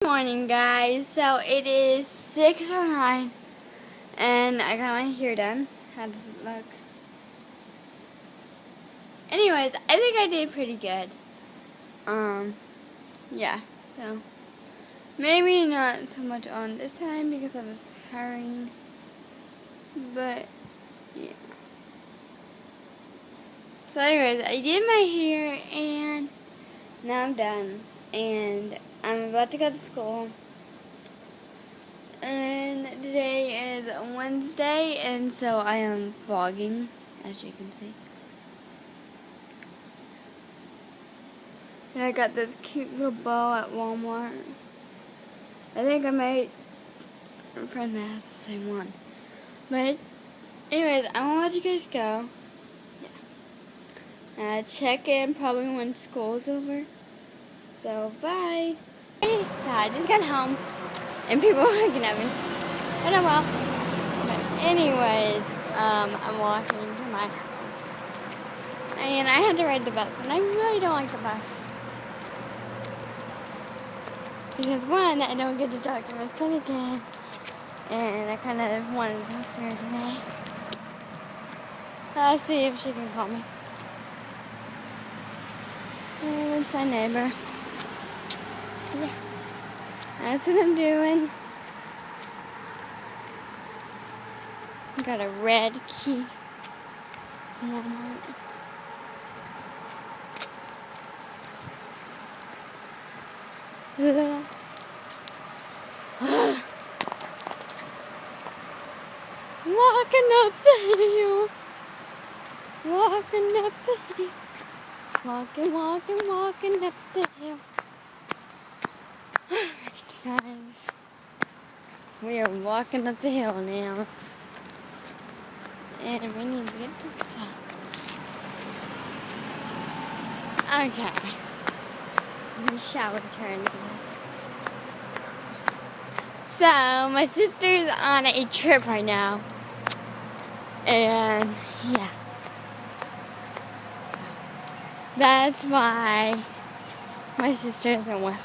Good morning, guys. So it is 6:09 and I got my hair done. How does it look? Anyways, I think I did pretty good. Yeah, so maybe not so much on this time because I was hurrying, but yeah. So anyways, I did my hair and now I'm done and I'm about to go to school. And today is Wednesday, and so I am vlogging, as you can see. And I got this cute little bow at Walmart. I think I might have a friend that has the same one. But anyways, I want to let you guys go. Yeah. Check in probably when school's over. So bye. So I just got home and people were looking at me. But oh well. But anyways, I'm walking to my house. And I had to ride the bus, and I really don't like the bus. Because one, I don't get to talk to Miss Pelican, and I kind of wanted to talk to her today. I'll see if she can call me. And it's my neighbor. Yeah, that's what I'm doing. I got a red key from Walmart. Walking up the hill. Walking up the hill. Walking up the hill. Alright, guys. We are walking up the hill now. And we need to get to the top. Okay. My shower turned. So, my sister's on a trip right now. And, yeah. That's why my sister isn't with me.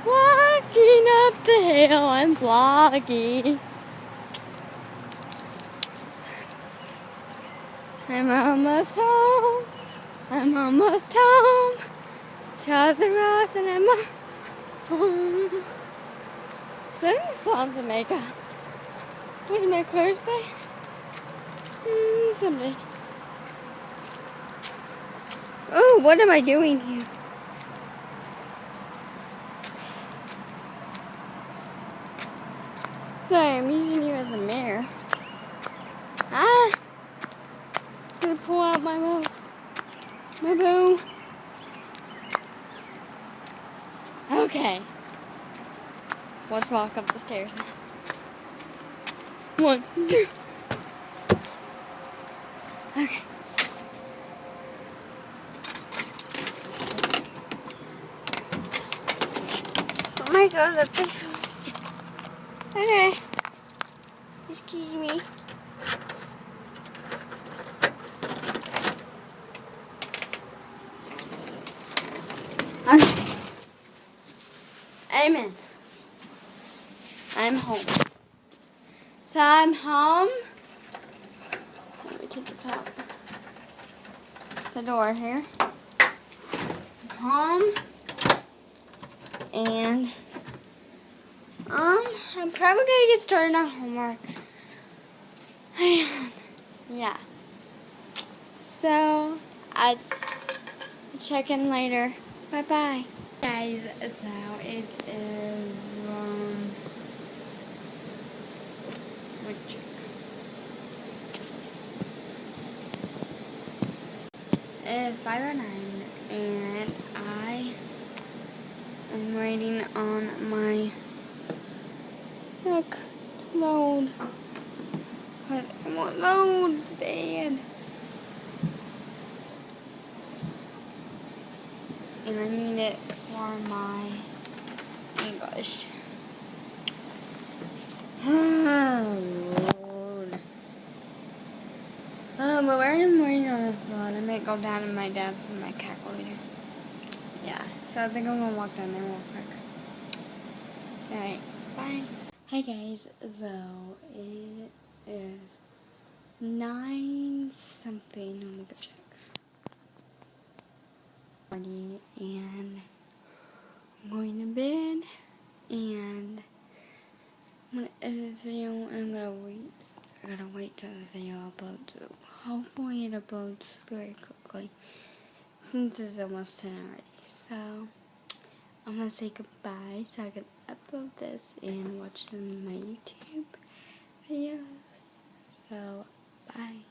Walking up the hill and vlogging. I'm almost home. I'm almost home. To the road and I'm home. Sing songs to make up. What did my clothes say? Someday. Oh, what am I doing here? Sorry, I'm using you as a mirror. I'm gonna pull out my bow. My bow. Okay. Let's walk up the stairs. 1, 2. Okay. Oh my god, that face. Okay. Excuse me. Okay. Amen. I'm home. So I'm home. Let me take this out. The door here. I'm home. And I'm probably gonna get started on homework. Yeah. So I'll check in later. Bye bye. Guys, so it is it is 5:09 and I am waiting on my load. But I want load instead. And I need it for my English. Oh, Lord. But where I'm waiting on this lawn. I might go down to my dad's and my cackle later. Yeah, so I think I'm gonna walk down there real quick. Alright, bye. Hey guys, so it is 9 something. Let me go check. And I'm going to bed, and I'm gonna edit this video, and I gotta wait till this video uploads. So hopefully it uploads very quickly, since it's almost 10 already. So I'm gonna say goodbye so I can upload this and watch them on my YouTube videos. So bye.